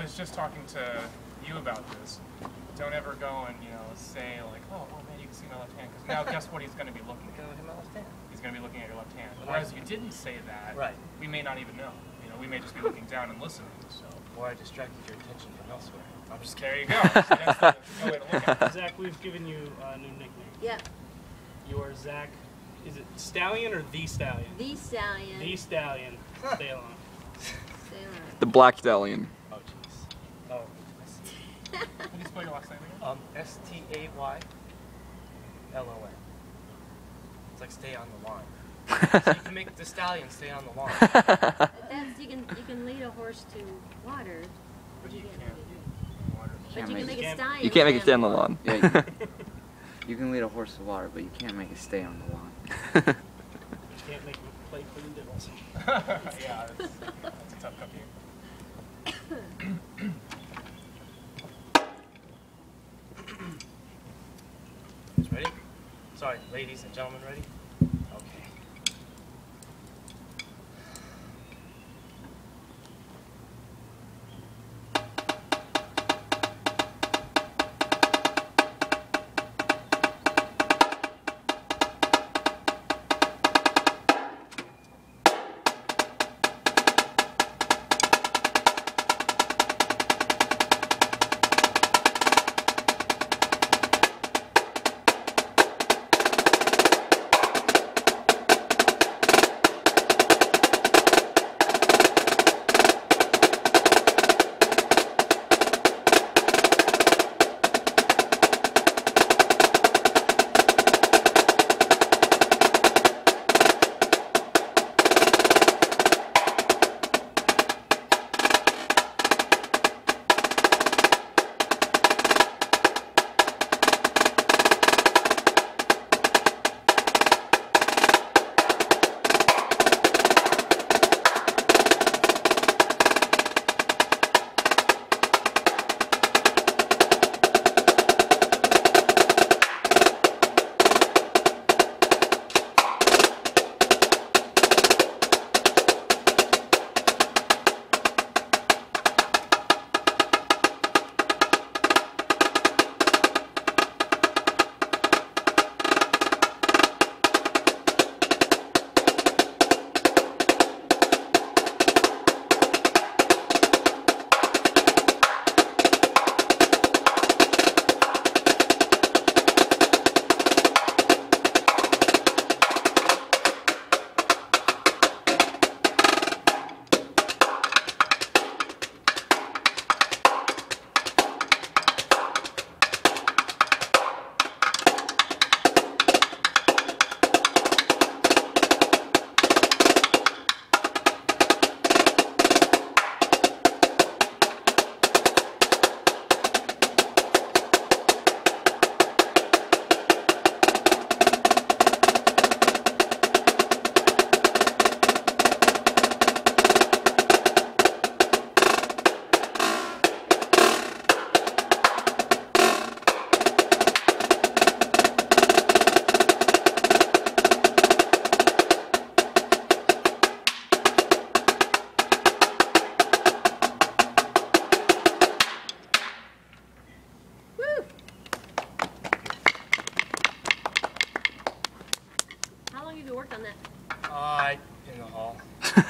I was just talking to you about this. Don't ever go and, say like, oh man, you can see my left hand. Because now guess what he's going to be looking at? My left hand. He's going to be looking at your left hand. Whereas you didn't say that, right. We may not even know. We may just be looking down and listening. So. Or I distracted your attention from elsewhere. There you go. So that's the way to look at it. Zach, we've given you a new nickname. Yeah. You are Zac, is it Stallion or The Stallion? The Stallion. The Stallion. Staylon. Staylon. The Black Stallion. Oh, jeez. Oh, I see. Can you spell your last name again? Staylon. It's like stay on the lawn. So you can make the stallion stay on the lawn. You can lead a horse to water, But you can't. But you can make a stallion. You can't make it stay on the lawn. Yeah, you can lead a horse to water, but you can't make it stay on the lawn. You can't make him play for the Devils. Yeah, that's a tough cupcake. Ready? Sorry, ladies and gentlemen, ready? Okay. In the hall. At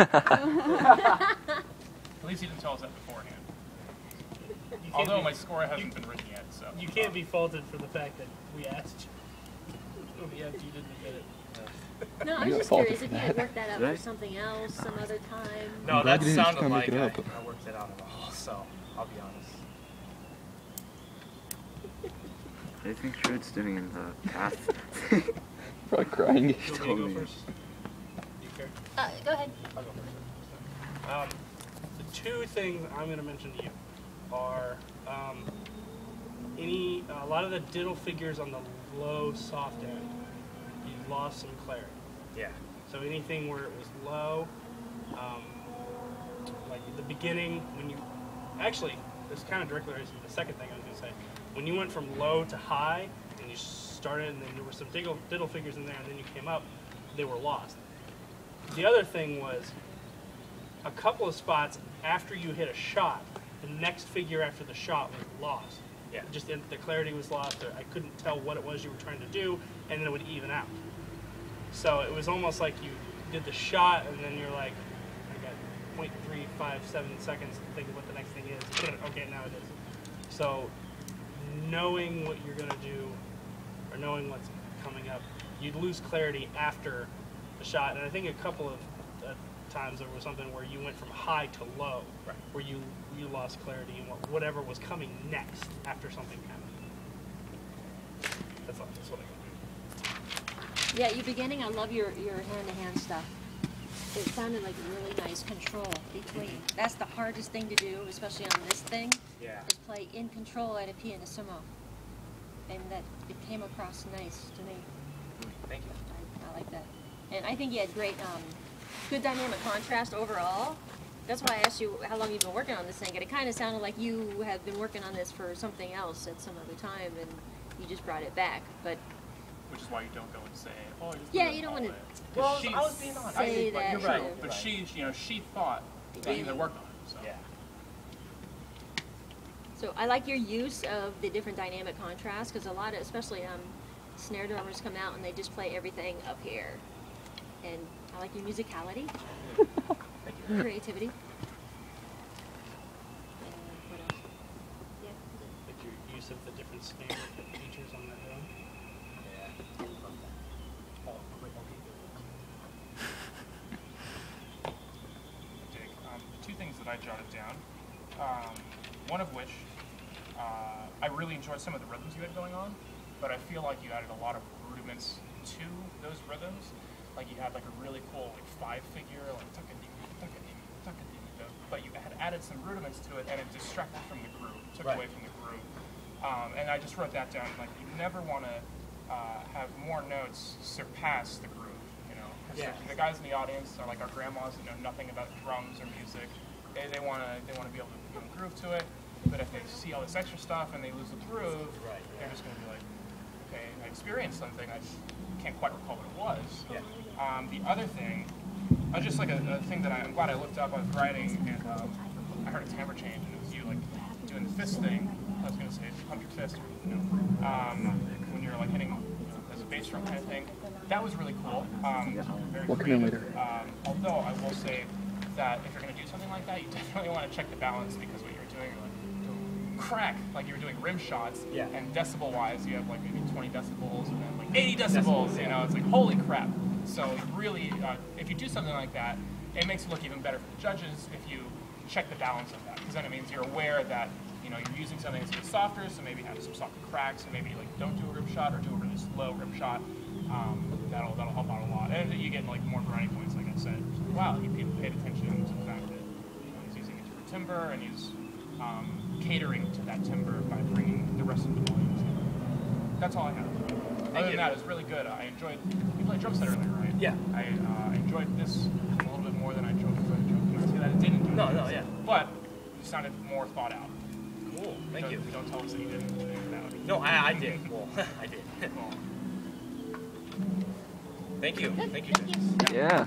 least he didn't tell us that beforehand. Although my score hasn't been written yet, so. You can't be faulted for the fact that we asked you. Yeah, you didn't admit it. No, I was just curious if you had worked that out for something else some other time. No, that sounded like I worked it out in the hall, so I'll be honest. What do you think Shrewd's doing in the past? Probably crying. You want me to go first? You care? Go ahead. I'll go first. The two things I'm going to mention to you are a lot of the diddle figures on the low soft end, you've lost some clarity. Yeah. So anything where it was low, like at the beginning, when you, actually, this kind of directly relates to the second thing I was going to say. When you went from low to high, and you started, and then there were some diddle figures in there, and then you came up, they were lost. The other thing was, a couple of spots after you hit a shot, the next figure after the shot was lost. Yeah. Just the clarity was lost. Or I couldn't tell what it was you were trying to do, and then it would even out. So it was almost like you did the shot, and then you're like, I got 0.357 seconds to think of what the next thing is. Okay, now it is. So knowing what you're going to do, or knowing what's coming up, you'd lose clarity after the shot. And I think a couple of times there was something where you went from high to low, Right. where you lost clarity in whatever was coming next after something happened. That's what I can do. Yeah, you beginning, I love your hand-to-hand stuff. It sounded like really nice control between. That's the hardest thing to do, especially on this thing, Yeah. is play in control at a pianissimo. And that it came across nice to me. Thank you. I like that. And I think you had great, good dynamic contrast overall. That's why I asked you how long you've been working on this thing. And it kind of sounded like you have been working on this for something else at some other time, and you just brought it back. But Which is why you don't go and say, oh, yeah, you don't want to Well, She's- I was being honest. say but that. you're right. But she thought that you had worked on it. So. Yeah. So I like your use of the different dynamic contrast, because a lot of, especially snare drummers come out and they just play everything up here. And I like your musicality, creativity. And what else? Yeah. Like your use of the different snare features on that drum. Dig. Two things that I jotted down. One of which, I really enjoyed some of the rhythms you had going on, but I feel like you added a lot of rudiments to those rhythms. Like you had like a really cool like 5-figure, like tuck-a-ding, but you had added some rudiments to it, and it distracted from the groove, took Right. away from the groove. And I just wrote that down. Like you never want to have more notes surpass the groove. You know, 'cause Yeah. the guys in the audience are like our grandmas that know nothing about drums or music. They want to be able to groove to it. But if they see all this extra stuff and they lose the groove, Right. they're just going to be like, okay, I experienced something. I just can't quite recall what it was. Yeah. The other thing, just like a thing that I'm glad I looked up. I was writing and I heard a timbre change, and it was you like doing the fist thing. I was going to say pump your fist, you know, when you're like hitting as a bass drum kind of thing. That was really cool. Very We'll come in creative. later. Although I will say that if you're going to do something like that, you definitely want to check the balance, because what you're doing, you're like crack, like you were doing rim shots, Yeah. and decibel wise you have like maybe 20 decibels and then like 80 decibels, you know, it's like holy crap. So really, if you do something like that, it makes it look even better for the judges if you check the balance of that, because then it means you're aware that, you know, you're using something that's a bit softer, so maybe have some softer cracks, and maybe like don't do a rim shot or do a really slow rim shot. That'll help out a lot, and you get like more variety points, like I said. Wow, he paid attention to the fact that, you know, he's using a different timbre, and he's catering to that timbre by bringing the rest of the volumes in. That's all I have. Other than that, it was really good. I enjoyed. You played drum set earlier, right? Yeah. I enjoyed this a little bit more than I enjoyed the drum. Not to say that it didn't. No, yeah. But it sounded more thought out. Cool. Thank you. Don't tell us that you didn't. No, I did. Well, I did. Cool. Thank you. Thank you. Thank you. Yeah.